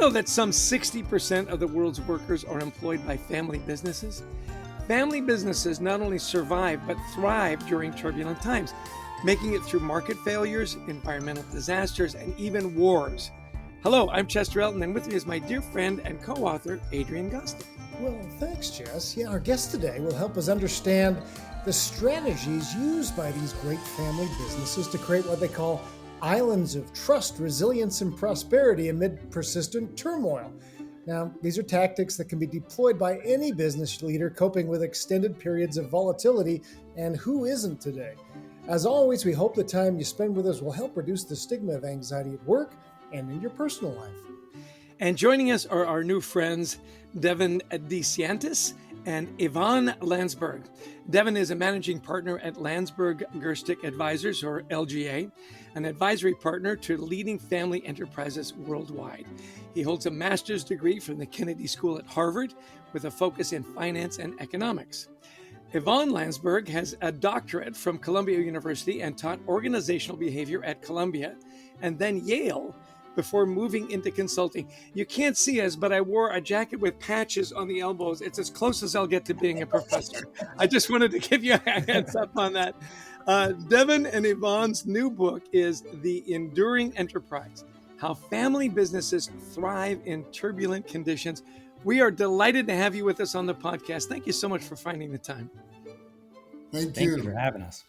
know that some 60% of the world's workers are employed by family businesses? Family businesses not only survive, but thrive during turbulent times, making it through market failures, environmental disasters, and even wars. Hello, I'm Chester Elton, and with me is my dear friend and co-author, Adrian Gostick. Well, thanks, Jess. Yeah, our guest today will help us understand the strategies used by these great family businesses to create what they call islands of trust, resilience, and prosperity amid persistent turmoil. Now, these are tactics that can be deployed by any business leader coping with extended periods of volatility, and who isn't today? As always, we hope the time you spend with us will help reduce the stigma of anxiety at work and in your personal life. And joining us are our new friends, Devin and DeCiantis and Ivan Lansberg. Devin is a managing partner at Lansberg Gersick Advisors, or LGA, an advisory partner to leading family enterprises worldwide. He holds a master's degree from the Kennedy School at Harvard with a focus in finance and economics. Ivan Lansberg has a doctorate from Columbia University and taught organizational behavior at Columbia and then Yale before moving into consulting. You can't see us, but I wore a jacket with patches on the elbows. It's as close as I'll get to being a professor. I just wanted to give you a heads up on that. Devin and Ivan's new book is The Enduring Enterprise: How Family Businesses Thrive in Turbulent Conditions. We are delighted to have you with us on the podcast. Thank you so much for finding the time. Thank you for having us.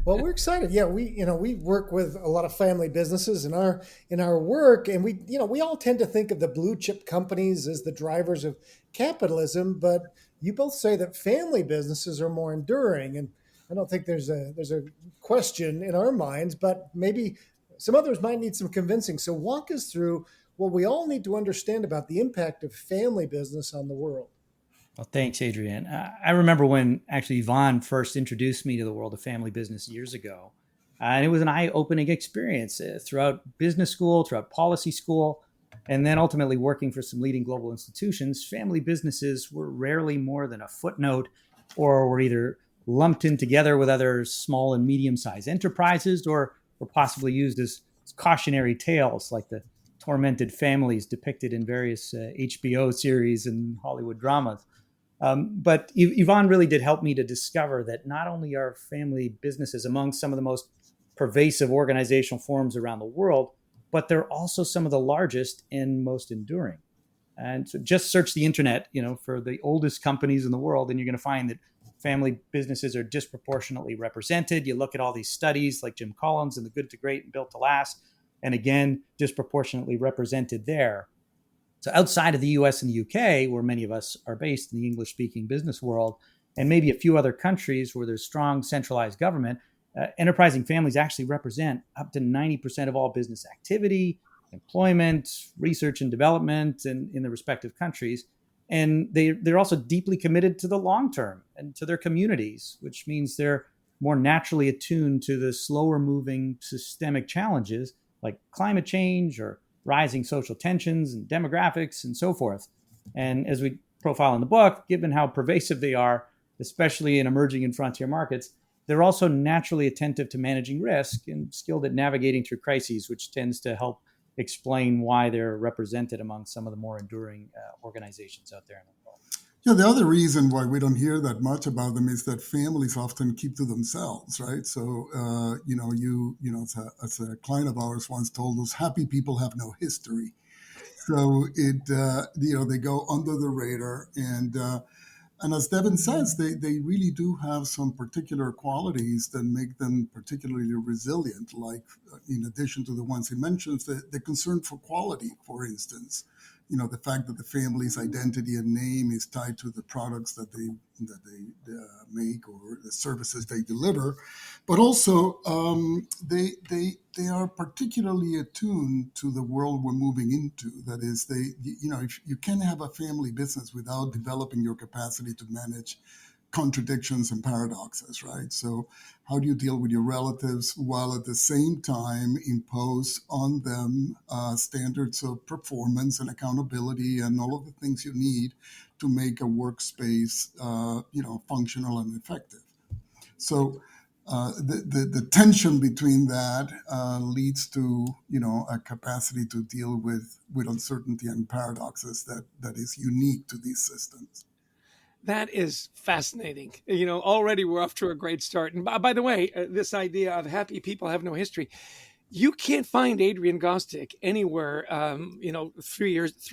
Well, we're excited. Yeah, we work with a lot of family businesses in our work, and we all tend to think of the blue chip companies as the drivers of capitalism, but you both say that family businesses are more enduring, and I don't think there's a question in our minds, but maybe some others might need some convincing. So walk us through what we all need to understand about the impact of family business on the world. Well, thanks, Adrian. I remember when actually Yvonne first introduced me to the world of family business years ago. And it was an eye-opening experience throughout business school, throughout policy school, and then ultimately working for some leading global institutions. Family businesses were rarely more than a footnote, or were either lumped in together with other small and medium-sized enterprises, or were possibly used as cautionary tales like the tormented families depicted in various HBO series and Hollywood dramas. But Yvonne really did help me to discover that not only are family businesses among some of the most pervasive organizational forms around the world, but they're also some of the largest and most enduring. And so just search the internet, for the oldest companies in the world, and you're going to find that family businesses are disproportionately represented. You look at all these studies like Jim Collins and the Good to Great and Built to Last, and again, disproportionately represented there. So outside of the US and the UK, where many of us are based in the English-speaking business world, and maybe a few other countries where there's strong centralized government, enterprising families actually represent up to 90% of all business activity, employment, research and development in the respective countries. And they're also deeply committed to the long term and to their communities, which means they're more naturally attuned to the slower moving systemic challenges like climate change or rising social tensions and demographics and so forth. And as we profile in the book, given how pervasive they are, especially in emerging and frontier markets, they're also naturally attentive to managing risk and skilled at navigating through crises, which tends to help explain why they're represented among some of the more enduring organizations out there in the world. Yeah, the other reason why we don't hear that much about them is that families often keep to themselves, right? So, as a client of ours once told us, happy people have no history. So they go under the radar, and as Devin says, they really do have some particular qualities that make them particularly resilient. Like, in addition to the ones he mentions, the concern for quality, for instance. The fact that the family's identity and name is tied to the products that they make or the services they deliver, but also they are particularly attuned to the world we're moving into. That is, if you can't have a family business without developing your capacity to manage contradictions and paradoxes, right? So how do you deal with your relatives while at the same time impose on them standards of performance and accountability and all of the things you need to make a workspace, functional and effective? So the tension between that leads to a capacity to deal with uncertainty and paradoxes that is unique to these systems. That is fascinating. Already we're off to a great start. And by the way, this idea of happy people have no history, you can't find Adrian Gostick anywhere. 3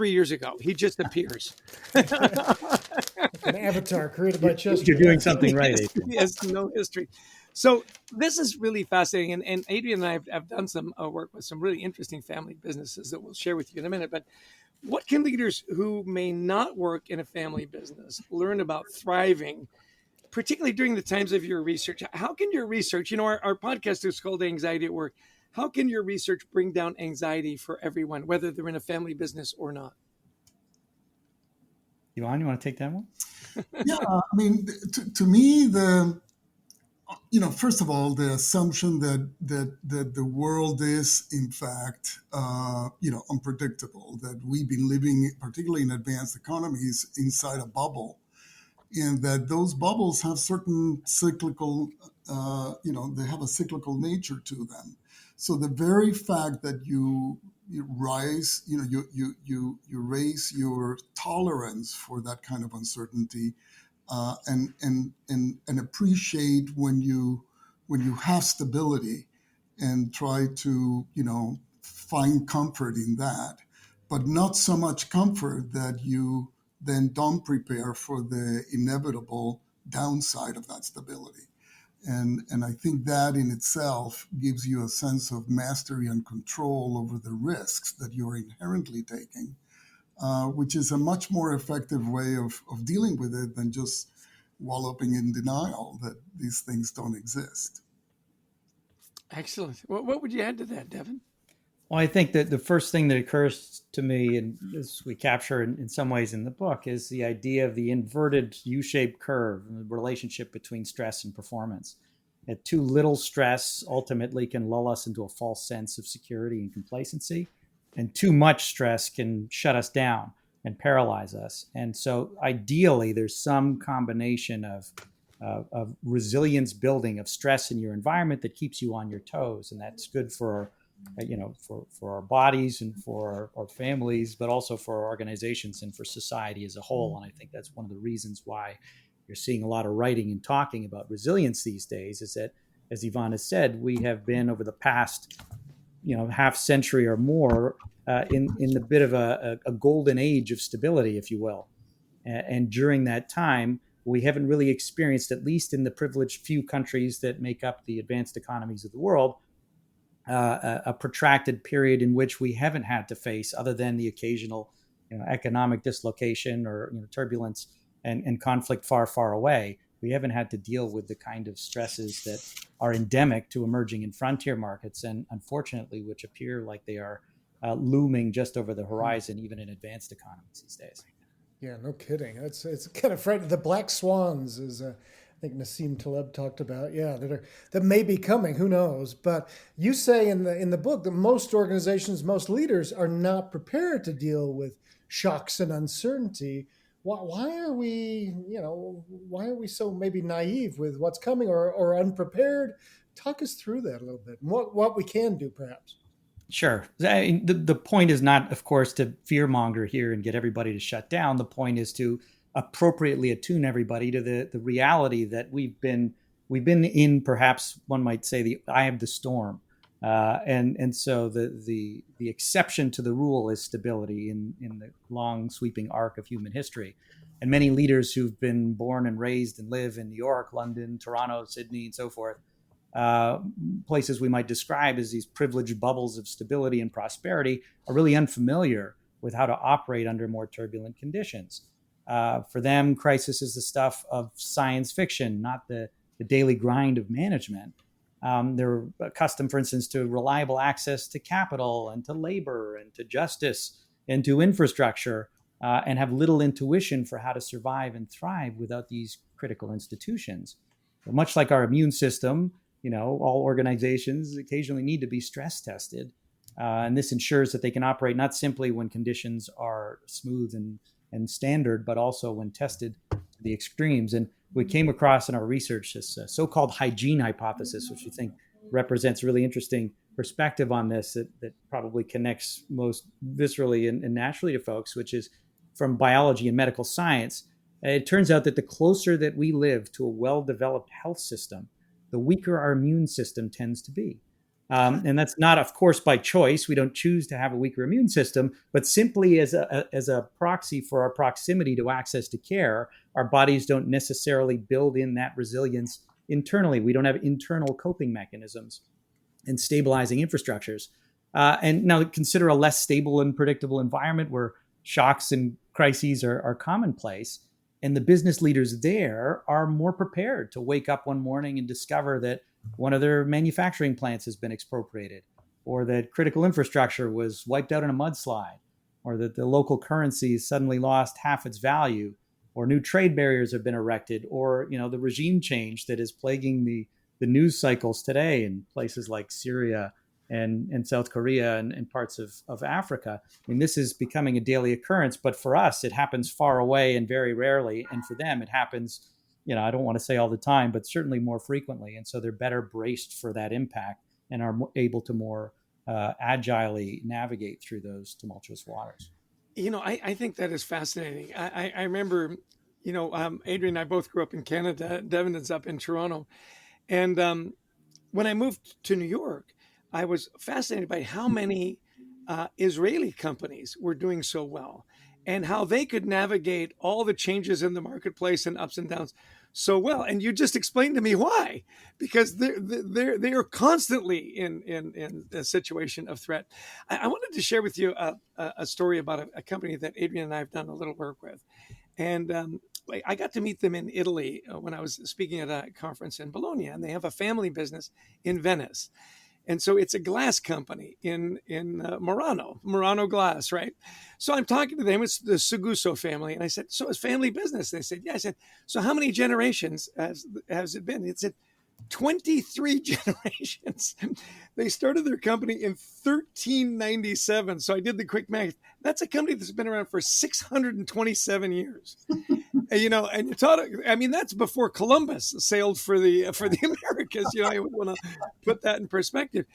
years ago, he just appears. An avatar created by Chester. You're doing something right. He has no history. So this is really fascinating. And Adrian and I have done some work with some really interesting family businesses that we'll share with you in a minute. But what can leaders who may not work in a family business learn about thriving, particularly during the times of your research? How can your research, our podcast is called Anxiety at Work. How can your research bring down anxiety for everyone, whether they're in a family business or not? Ivan, you want to take that one? Yeah, I mean, to me, first of all, the assumption that the world is, in fact, unpredictable, that we've been living, particularly in advanced economies, inside a bubble, and that those bubbles have certain cyclical, they have a cyclical nature to them. So the very fact that you raise your tolerance for that kind of uncertainty, and appreciate when you have stability, and try to find comfort in that, but not so much comfort that you then don't prepare for the inevitable downside of that stability. And I think that in itself gives you a sense of mastery and control over the risks that you're inherently taking, which is a much more effective way of dealing with it than just wallowing in denial that these things don't exist. Excellent. What would you add to that, Devin? Well, I think that the first thing that occurs to me, and as we capture in some ways in the book, is the idea of the inverted U-shaped curve, and the relationship between stress and performance. That too little stress ultimately can lull us into a false sense of security and complacency, and too much stress can shut us down and paralyze us. And so ideally, there's some combination of resilience building, of stress in your environment that keeps you on your toes. And that's good for our bodies and for our families, but also for our organizations and for society as a whole. And I think that's one of the reasons why you're seeing a lot of writing and talking about resilience these days, is that, as Ivan has said, we have been over the past half century or more in the bit of a golden age of stability, if you will. And during that time, we haven't really experienced, at least in the privileged few countries that make up the advanced economies of the world, a protracted period in which we haven't had to face, other than the occasional economic dislocation or turbulence and conflict far away. We haven't had to deal with the kind of stresses that are endemic to emerging and frontier markets, and unfortunately, which appear like they are looming just over the horizon, even in advanced economies these days. Yeah, no kidding. It's kind of frightening. The black swans, as I think Nassim Taleb talked about, that may be coming. Who knows? But you say in the book that most organizations, most leaders are not prepared to deal with shocks and uncertainty. Why are we so maybe naive with what's coming or unprepared? Talk us through that a little bit. And what we can do, perhaps. Sure. The point is not, of course, to fearmonger here and get everybody to shut down. The point is to appropriately attune everybody to the reality that we've been in, perhaps one might say, the eye of the storm. And so the exception to the rule is stability in the long sweeping arc of human history. And many leaders who've been born and raised and live in New York, London, Toronto, Sydney, and so forth, places we might describe as these privileged bubbles of stability and prosperity, are really unfamiliar with how to operate under more turbulent conditions. For them, crisis is the stuff of science fiction, not the daily grind of management. They're accustomed, for instance, to reliable access to capital and to labor and to justice and to infrastructure, and have little intuition for how to survive and thrive without these critical institutions. But much like our immune system, all organizations occasionally need to be stress tested. And this ensures that they can operate not simply when conditions are smooth and and standard, but also when tested to the extremes. And we came across in our research this so-called hygiene hypothesis, which we think represents really interesting perspective on this that probably connects most viscerally and naturally to folks, which is from biology and medical science. It turns out that the closer that we live to a well-developed health system, the weaker our immune system tends to be. And that's not, of course, by choice. We don't choose to have a weaker immune system, but simply as a proxy for our proximity to access to care, our bodies don't necessarily build in that resilience internally. We don't have internal coping mechanisms and stabilizing infrastructures. And now consider a less stable and predictable environment where shocks and crises are commonplace. And the business leaders there are more prepared to wake up one morning and discover that one of their manufacturing plants has been expropriated, or that critical infrastructure was wiped out in a mudslide, or that the local currency suddenly lost half its value, or new trade barriers have been erected, or the regime change that is plaguing the news cycles today in places like Syria and South Korea and parts of Africa. I mean, this is becoming a daily occurrence, but for us, it happens far away and very rarely. And for them, it happens, I don't want to say all the time, but certainly more frequently. And so they're better braced for that impact and are able to more agilely navigate through those tumultuous waters. I think that is fascinating. I remember, Adrian and I both grew up in Canada. Devin is up in Toronto. And when I moved to New York, I was fascinated by how many Israeli companies were doing so well and how they could navigate all the changes in the marketplace and ups and downs so well. And you just explained to me why, because they are constantly in a situation of threat. I wanted to share with you a story about a company that Adrian and I have done a little work with. And I got to meet them in Italy when I was speaking at a conference in Bologna, and they have a family business in Venice. And so it's a glass company in Murano glass, right? So I'm talking to them. It's the Seguso family. And I said, so it's family business. They said, yeah. I said, so how many generations has it been? It said, 23 generations. They started their company in 1397. So I did the quick math. That's a company that's been around for 627 years. And you taught. I mean, that's before Columbus sailed for the Americas. I would want to put that in perspective.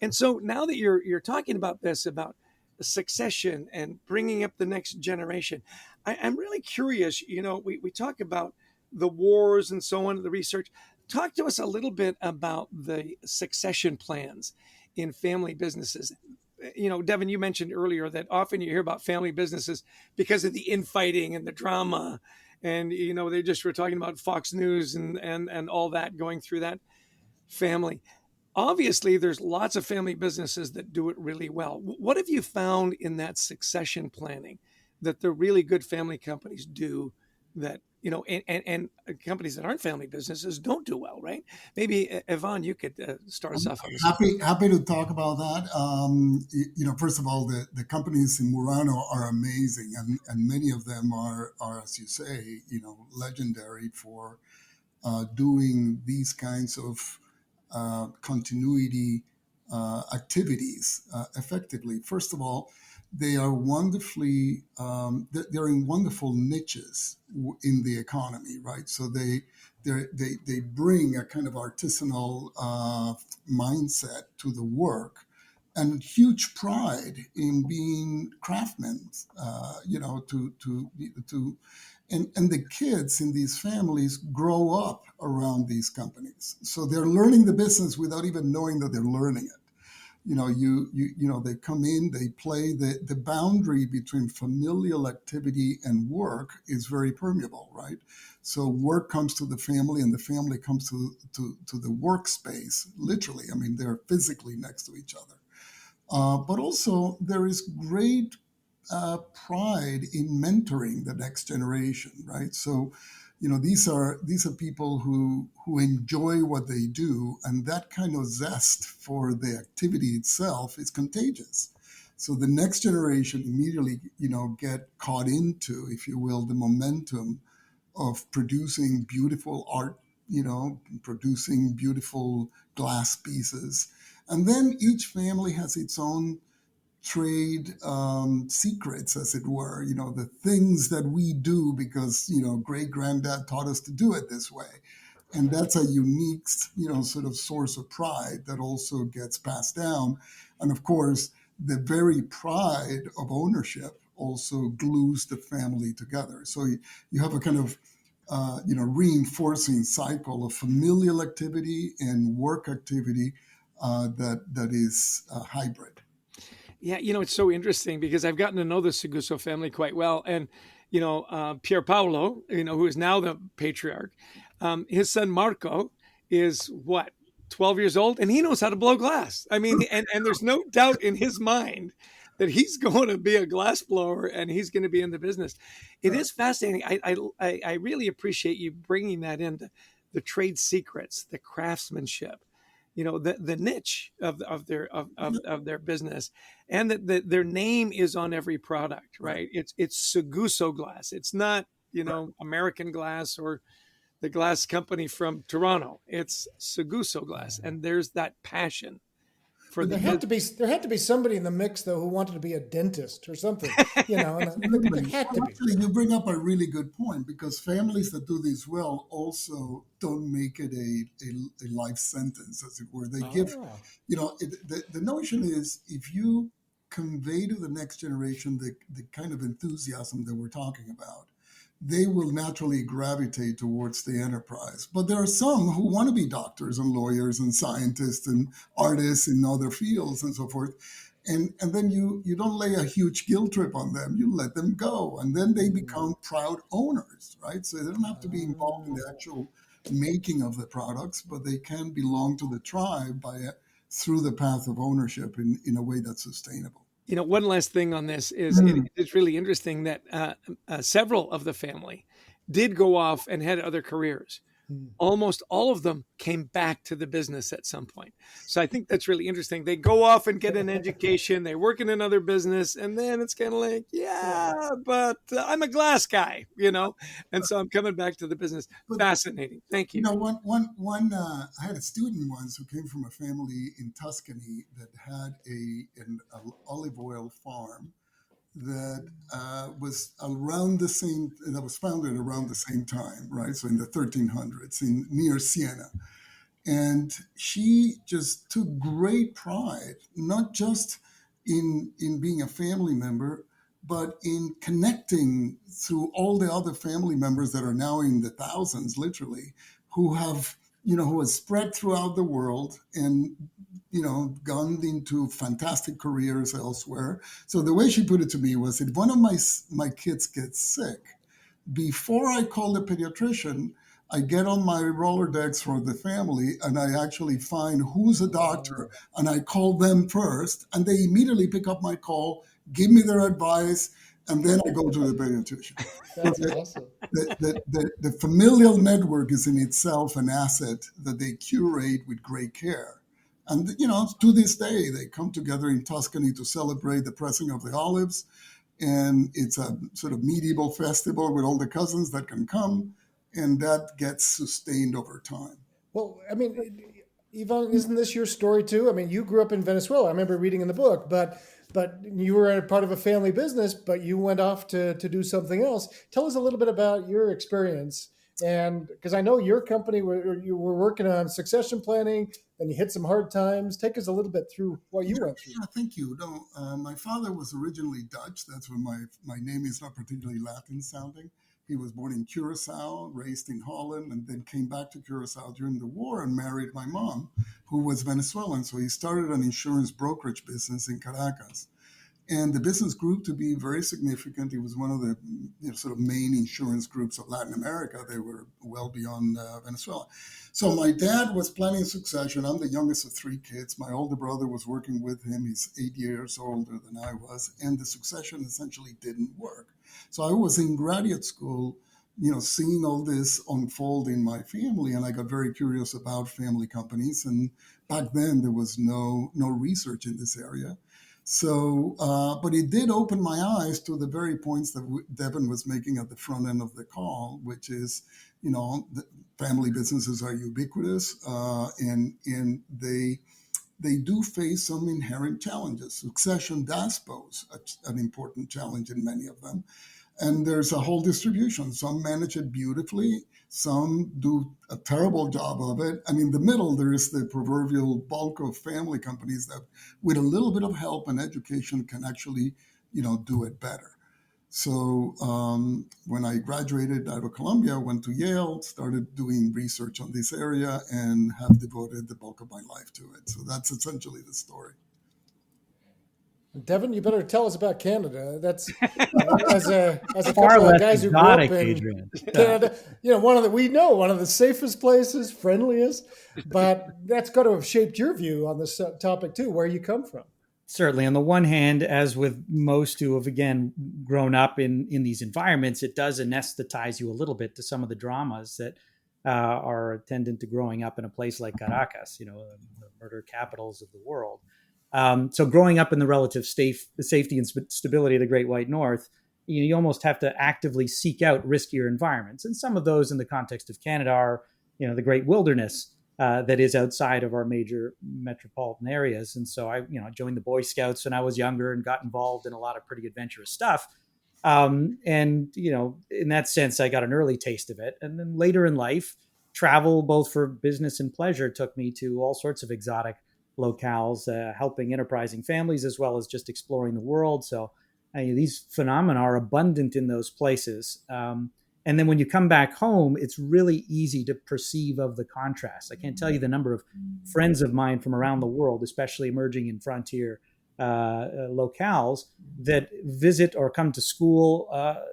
And so now that you're talking about this, about succession and bringing up the next generation, I'm really curious. We talk about the wars and so on, the research. Talk to us a little bit about the succession plans in family businesses. Devin, you mentioned earlier that often you hear about family businesses because of the infighting and the drama. And, they just were talking about Fox News and all that going through that family. Obviously, there's lots of family businesses that do it really well. What have you found in that succession planning that the really good family companies do that, and companies that aren't family businesses don't do well, right? Maybe, Ivan, you could start us off on this. Happy to talk about that. First of all, the companies in Murano are amazing, and many of them are, as you say, legendary for doing these kinds of continuity activities effectively. First of all, they are wonderfully, they're in wonderful niches in the economy, right? So they bring a kind of artisanal mindset to the work, and huge pride in being craftsmen. And the kids in these families grow up around these companies, so they're learning the business without even knowing that they're learning it. They come in, they play. The boundary between familial activity and work is very permeable, right? So work comes to the family, and the family comes to the workspace, literally. I mean, they're physically next to each other. But also there is great pride in mentoring the next generation, right? So, these are people who enjoy what they do, and that kind of zest for the activity itself is contagious. So the next generation immediately, get caught into, if you will, the momentum of producing beautiful art, producing beautiful glass pieces. And then each family has its own trade secrets, as it were, the things that we do because, great granddad taught us to do it this way. And that's a unique, sort of source of pride that also gets passed down. And of course, the very pride of ownership also glues the family together. So you have a kind of, reinforcing cycle of familial activity and work activity that is hybrid. Yeah, it's so interesting because I've gotten to know the Seguso family quite well. And, Pier Paolo, who is now the patriarch, his son Marco is what, 12 years old, and he knows how to blow glass. I mean, and there's no doubt in his mind that he's going to be a glass blower and he's going to be in the business. It is fascinating. I really appreciate you bringing that into the trade secrets, the craftsmanship, the niche of their business, and that their name is on every product, right? It's Seguso glass. It's not American glass or the glass company from Toronto. It's Seguso glass, and there's that passion for there had to be somebody in the mix though who wanted to be a dentist or something, and there had to be. Actually, you bring up a really good point, because families that do this well also don't make it a life sentence, as it were. They give, the notion is, if you convey to the next generation the kind of enthusiasm that we're talking about, they will naturally gravitate towards the enterprise. But there are some who want to be doctors and lawyers and scientists and artists in other fields and so forth. And then you don't lay a huge guilt trip on them. You let them go. And then they become proud owners, right? So they don't have to be involved in the actual making of the products, but they can belong to the tribe through the path of ownership in a way that's sustainable. One last thing on this is it's really interesting that several of the family did go off and had other careers. Almost all of them came back to the business at some point. So I think that's really interesting. They go off and get an education, they work in another business, and then it's kind of like, but I'm a glass guy, and so I'm coming back to the business. Fascinating. Thank you. I had a student once who came from a family in Tuscany that had an olive oil farm that was founded around the same time, right? So in the 1300s, near Siena. And she just took great pride, not just in being a family member, but in connecting through all the other family members that are now in the thousands, literally, who have spread throughout the world and gone into fantastic careers elsewhere. So the way she put it to me was, if one of my kids gets sick, before I call the pediatrician, I get on my Rolodex for the family and I actually find who's a doctor and I call them first, and they immediately pick up my call, give me their advice, and then I go to the pediatrician. That's awesome. The familial network is in itself an asset that they curate with great care. And, to this day, they come together in Tuscany to celebrate the pressing of the olives. And it's a sort of medieval festival with all the cousins that can come. And that gets sustained over time. Well, I mean, Ivan, isn't this your story too? I mean, you grew up in Venezuela. I remember reading in the book, but you were a part of a family business, but you went off to do something else. Tell us a little bit about your experience. And because I know your company, you were working on succession planning, and you hit some hard times. Take us a little bit through what you went through. Yeah, thank you. No, my father was originally Dutch. That's why my name is not particularly Latin sounding. He was born in Curacao, raised in Holland, and then came back to Curacao during the war and married my mom, who was Venezuelan. So he started an insurance brokerage business in Caracas. And the business grew to be very significant. It was one of the sort of main insurance groups of Latin America. They were well beyond Venezuela. So my dad was planning succession. I'm the youngest of three kids. My older brother was working with him. He's 8 years older than I was. And the succession essentially didn't work. So I was in graduate school, seeing all this unfold in my family. And I got very curious about family companies. And back then, there was no research in this area. So, but it did open my eyes to the very points that Devin was making at the front end of the call, which is, the family businesses are ubiquitous, and they do face some inherent challenges. Succession does pose an important challenge in many of them. And there's a whole distribution. Some manage it beautifully. Some do a terrible job of it. And in the middle, there is the proverbial bulk of family companies that, with a little bit of help and education, can actually, do it better. So when I graduated out of Columbia, went to Yale, started doing research on this area, and have devoted the bulk of my life to it. So that's essentially the story. Devin, you better tell us about Canada. That's as a Far couple less of guys who grew up exotic, in Adrian. Canada. One of the safest places, friendliest. But that's got to have shaped your view on this topic too, where you come from. Certainly. On the one hand, as with most who have, again, grown up in these environments, it does anesthetize you a little bit to some of the dramas that are attendant to growing up in a place like Caracas, the murder capitals of the world. So growing up in the relative safety and stability of the Great White North, you almost have to actively seek out riskier environments. And some of those in the context of Canada are, the great wilderness that is outside of our major metropolitan areas. And so I, joined the Boy Scouts when I was younger and got involved in a lot of pretty adventurous stuff. And, in that sense, I got an early taste of it. And then later in life, travel both for business and pleasure took me to all sorts of exotic locales, helping enterprising families as well as just exploring the world. So these phenomena are abundant in those places. And then when you come back home, it's really easy to perceive of the contrast. I can't tell you the number of friends of mine from around the world, especially emerging in frontier locales, that visit or come to school,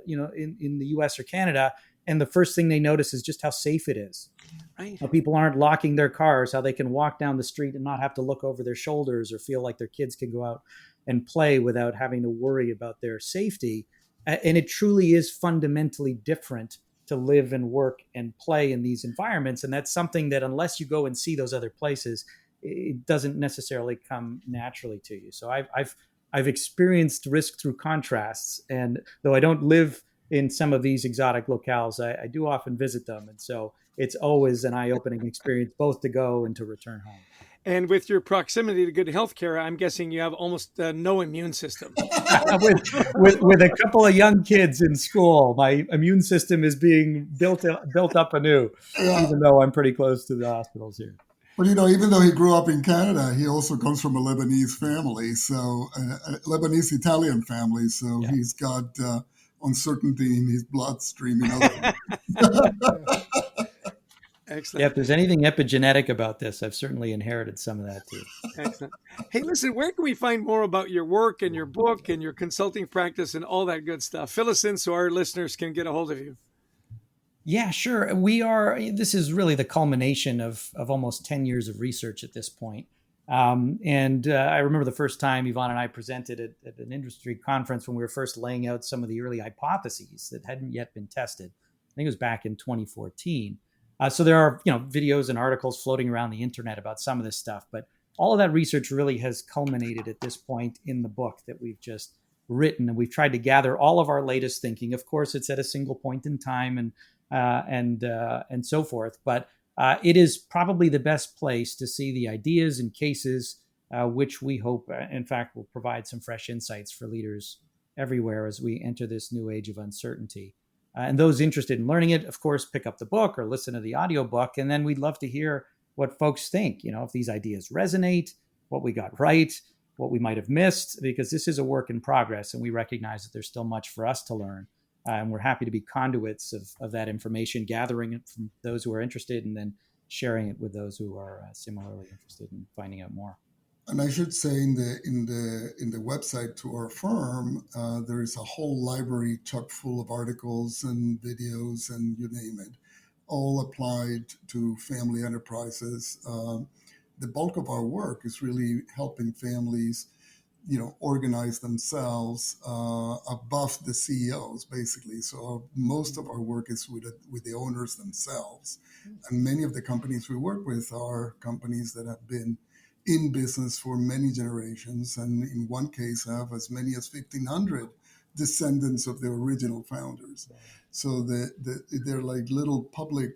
in the US or Canada. And the first thing they notice is just how safe it is. Right. How people aren't locking their cars, how they can walk down the street and not have to look over their shoulders or feel like their kids can go out and play without having to worry about their safety. And it truly is fundamentally different to live and work and play in these environments. And that's something that unless you go and see those other places, it doesn't necessarily come naturally to you. So I've experienced risk through contrasts. And though I don't live in some of these exotic locales, I do often visit them. And so it's always an eye-opening experience, both to go and to return home. And with your proximity to good healthcare, I'm guessing you have almost no immune system. with a couple of young kids in school, my immune system is being built up anew, even though I'm pretty close to the hospitals here. But, even though he grew up in Canada, he also comes from a Lebanese family, so a Lebanese-Italian family. So he's got uncertainty in his bloodstream. Excellent. Yeah, if there's anything epigenetic about this, I've certainly inherited some of that too. Excellent. Hey, listen, where can we find more about your work and your book and your consulting practice and all that good stuff? Fill us in so our listeners can get a hold of you. Yeah, sure. This is really the culmination of almost 10 years of research at this point. And I remember the first time Ivan and I presented at an industry conference when we were first laying out some of the early hypotheses that hadn't yet been tested. I think it was back in 2014. So there are, videos and articles floating around the internet about some of this stuff, but all of that research really has culminated at this point in the book that we've just written, and we've tried to gather all of our latest thinking. Of course, it's at a single point in time and so forth, but it is probably the best place to see the ideas and cases, which we hope, in fact, will provide some fresh insights for leaders everywhere as we enter this new age of uncertainty. And those interested in learning it, of course, pick up the book or listen to the audiobook. And then we'd love to hear what folks think, if these ideas resonate, what we got right, what we might have missed, because this is a work in progress. And we recognize that there's still much for us to learn. And we're happy to be conduits of that information, gathering it from those who are interested and then sharing it with those who are similarly interested in finding out more. And I should say in the website to our firm, there is a whole library chock full of articles and videos and you name it, all applied to family enterprises. The bulk of our work is really helping families, organize themselves above the CEOs, basically. So most of our work is with the owners themselves. And many of the companies we work with are companies that have been in business for many generations, and in one case have as many as 1,500 descendants of the original founders. So they're like little public,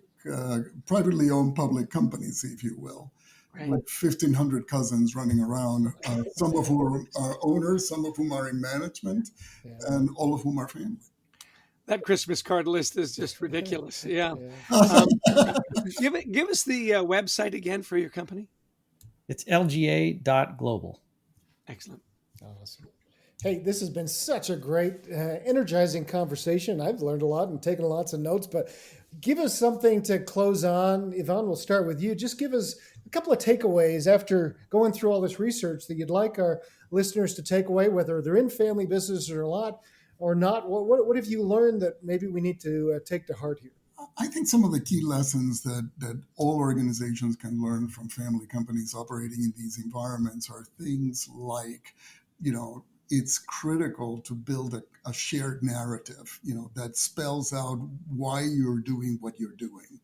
privately owned public companies, if you will. Right. like 1,500 cousins running around, some of whom are owners, some of whom are in management, and all of whom are family. That Christmas card list is just ridiculous. Yeah. Yeah. Give us the website again for your company. It's lga.global. Excellent. Awesome. Hey, this has been such a great, energizing conversation. I've learned a lot and taken lots of notes, but give us something to close on. Ivan, we'll start with you. Just give us a couple of takeaways after going through all this research that you'd like our listeners to take away, whether they're in family business or not. What have you learned that maybe we need to take to heart here? I think some of the key lessons that all organizations can learn from family companies operating in these environments are things like, it's critical to build a shared narrative, that spells out why you're doing what you're doing.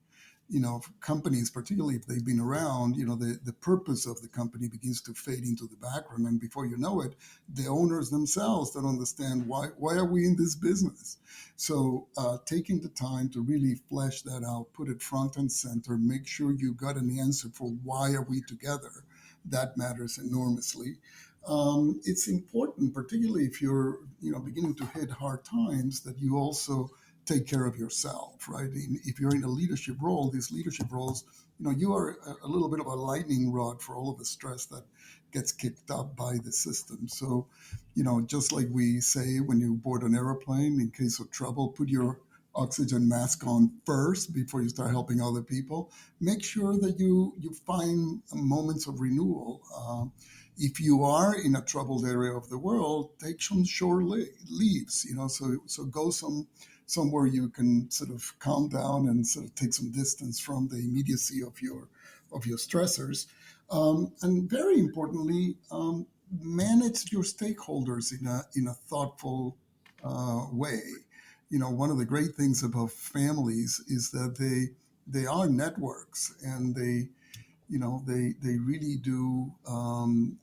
Companies, particularly if they've been around, the purpose of the company begins to fade into the background. And before you know it, the owners themselves don't understand why are we in this business? So taking the time to really flesh that out, put it front and center, make sure you got an answer for why are we together, that matters enormously. It's important, particularly if you're beginning to hit hard times, that you also take care of yourself, right? If you're in a leadership role, these leadership roles, you are a little bit of a lightning rod for all of the stress that gets kicked up by the system. So, just like we say when you board an airplane, in case of trouble, put your oxygen mask on first before you start helping other people. Make sure that you find moments of renewal. If you are in a troubled area of the world, take some shore leaves, so go somewhere you can sort of calm down and sort of take some distance from the immediacy of your stressors. And very importantly, manage your stakeholders in a thoughtful way. One of the great things about families is that they are networks, and they really do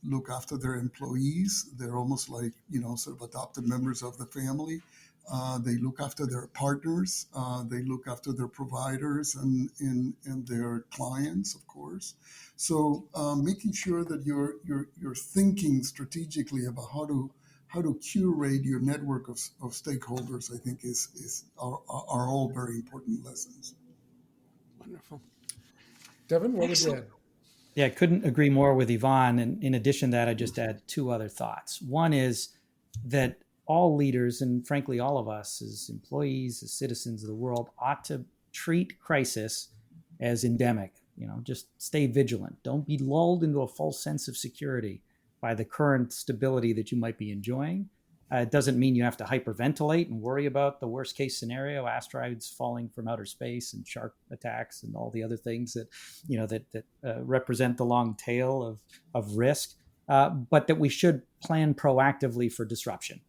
look after their employees. They're almost like, sort of adopted members of the family. They look after their partners. They look after their providers and their clients, of course. So making sure that you're thinking strategically about how to curate your network of stakeholders, I think are all very important lessons. Wonderful. Devin, what would you add? Yeah, I couldn't agree more with Ivan. And in addition to that, I just add two other thoughts. One is that all leaders, and frankly, all of us as employees, as citizens of the world, ought to treat crisis as endemic. Just stay vigilant. Don't be lulled into a false sense of security by the current stability that you might be enjoying. It doesn't mean you have to hyperventilate and worry about the worst case scenario, asteroids falling from outer space and shark attacks and all the other things that represent the long tail of risk. But that we should plan proactively for disruption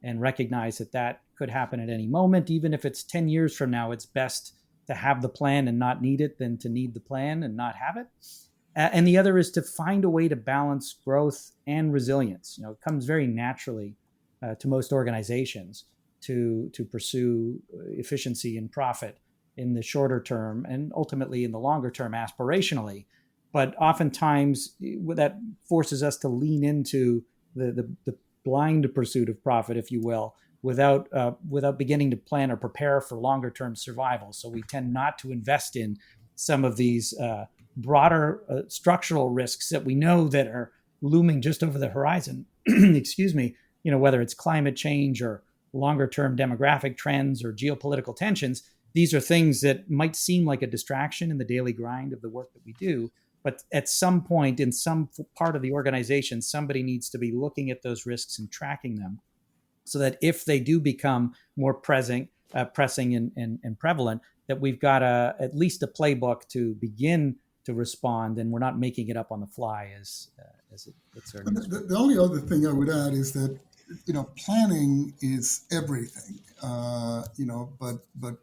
and recognize that could happen at any moment. Even if it's 10 years from now, it's best to have the plan and not need it than to need the plan and not have it. And the other is to find a way to balance growth and resilience. It comes very naturally to most organizations to pursue efficiency and profit in the shorter term and ultimately in the longer term aspirationally. But oftentimes that forces us to lean into the blind pursuit of profit, if you will, without beginning to plan or prepare for longer term survival. So we tend not to invest in some of these broader structural risks that we know that are looming just over the horizon. Excuse me. Whether it's climate change or longer term demographic trends or geopolitical tensions, these are things that might seem like a distraction in the daily grind of the work that we do. But at some point in some part of the organization, somebody needs to be looking at those risks and tracking them so that if they do become more pressing and prevalent, that we've got at least a playbook to begin to respond, and we're not making it up on the fly as it's the only other thing I would add is that planning is everything. But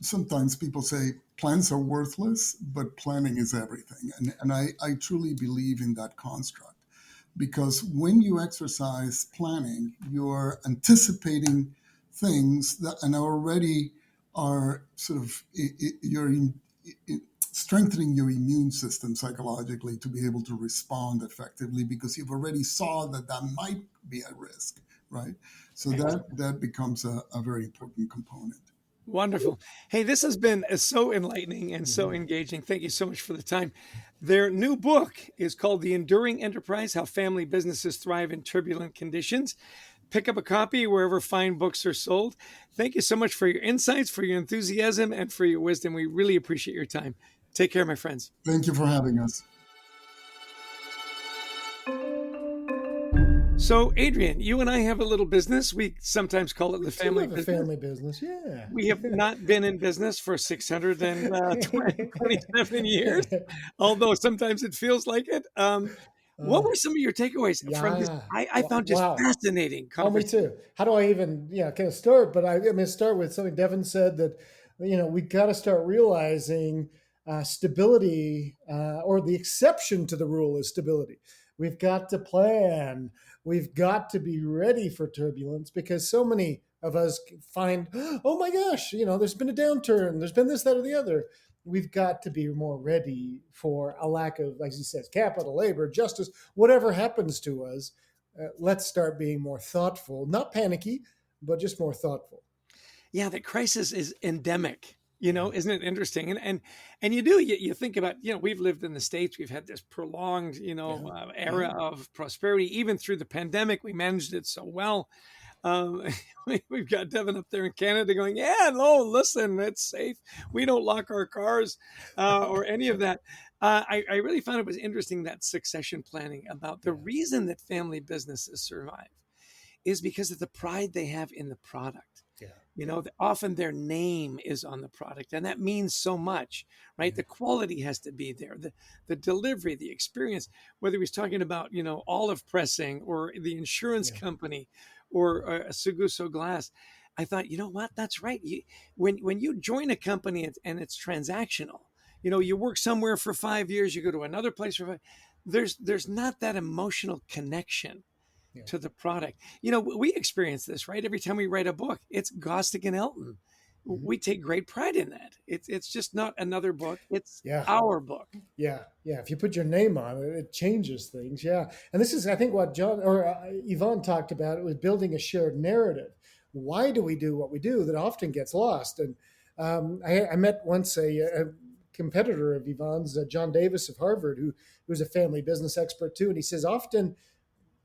sometimes people say plans are worthless, but planning is everything, and I truly believe in that construct, because when you exercise planning, you're anticipating things that and already are sort of you're strengthening your immune system psychologically to be able to respond effectively, because you've already saw that might be at risk, right? So that becomes a very important component. Wonderful. Hey, this has been so enlightening and so engaging. Thank you so much for the time. Their new book is called The Enduring Enterprise: How Family Businesses Thrive in Turbulent Conditions. Pick up a copy wherever fine books are sold. Thank you so much for your insights, for your enthusiasm, and for your wisdom. We really appreciate your time. Take care, my friends. Thank you for having us. So, Adrian, you and I have a little business. We sometimes call it the family business. Family business, yeah. We have not been in business for 627 years, although sometimes it feels like it. What were some of your takeaways from this? I found just fascinating conversation. Me too. How do I even, kind of start? But I'm going to start with something Devin said, that, we got to start realizing stability, or the exception to the rule is stability. We've got to plan. We've got to be ready for turbulence, because so many of us find, oh my gosh, there's been a downturn. There's been this, that, or the other. We've got to be more ready for a lack of, like he says, capital, labor, justice, whatever happens to us. Let's start being more thoughtful, not panicky, but just more thoughtful. Yeah, the crisis is endemic. Isn't it interesting? And you think about, we've lived in the States. We've had this prolonged, era of prosperity. Even through the pandemic, we managed it so well. We've got Devin up there in Canada going, listen, it's safe. We don't lock our cars or any of that. I really found it was interesting, that succession planning, about the reason that family businesses survive is because of the pride they have in the product. Often their name is on the product, and that means so much, right? The quality has to be there, the delivery, the experience, whether he's talking about, olive pressing or the insurance company or a Seguso glass. I thought, what? That's right. When you join a company and it's transactional, you work somewhere for 5 years, you go to another place for 5. There's not that emotional connection to the product. We experience this, right? Every time we write a book, it's Gostick and Elton. We take great pride in that. It's just not another book. It's our book. Yeah. If you put your name on it, it changes things. Yeah. And this is, I think, what John or Ivan talked about. It was building a shared narrative. Why do we do what we do? That often gets lost. And I met once a competitor of Ivan's, John Davis of Harvard, who was a family business expert too. And he says often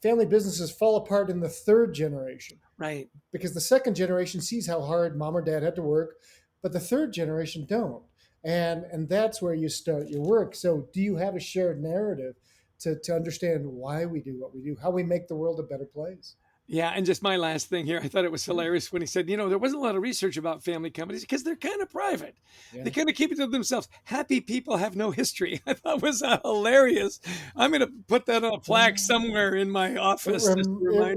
family businesses fall apart in the third generation. Right. Because the second generation sees how hard mom or dad had to work, but the third generation don't. And that's where you start your work. So do you have a shared narrative to understand why we do what we do, how we make the world a better place? Yeah, and just my last thing here, I thought it was hilarious when he said, there wasn't a lot of research about family companies because they're kind of private. Yeah. They kind of keep it to themselves. Happy people have no history. I thought it was hilarious. I'm going to put that on a plaque somewhere in my office. It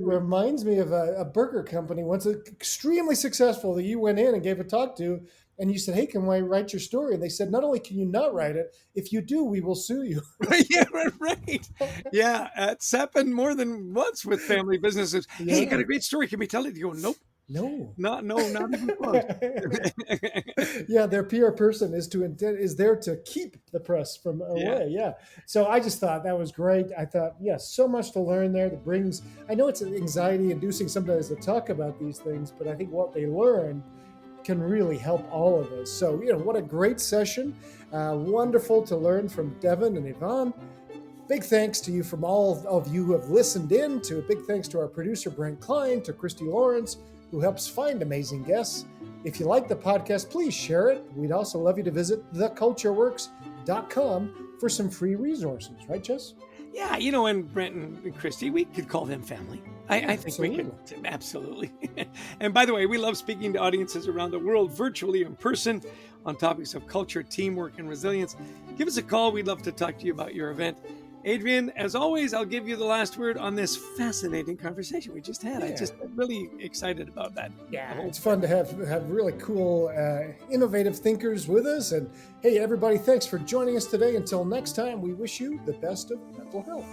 reminds me of a burger company once, extremely successful, that you went in and gave a talk to, and you said, hey, can I write your story? And they said, not only can you not write it, if you do, we will sue you. Yeah, right. Yeah, it's happened more than once with family businesses. Yeah. Hey, you got a great story. Can we tell it? You go, nope. No, not even close. Yeah, their PR person is there to keep the press from away. Yeah. So I just thought that was great. I thought, so much to learn there that brings, I know it's anxiety inducing sometimes to talk about these things, but I think what they learn can really help all of us. So, what a great session. Wonderful to learn from Devin and Ivan. Big thanks to you from all of you who have listened in. To a big thanks to our producer, Brent Klein, to Christy Lawrence, who helps find amazing guests. If you like the podcast, please share it. We'd also love you to visit thecultureworks.com for some free resources. Right, Jess? Yeah, and Brent and Christy, we could call them family. I think we can. Absolutely. And by the way, we love speaking to audiences around the world, virtually, in person, on topics of culture, teamwork, and resilience. Give us a call. We'd love to talk to you about your event. Adrian, as always, I'll give you the last word on this fascinating conversation we just had. I'm really excited about that. Yeah, it's fun to have really cool, innovative thinkers with us. And hey, everybody, thanks for joining us today. Until next time, we wish you the best of mental health.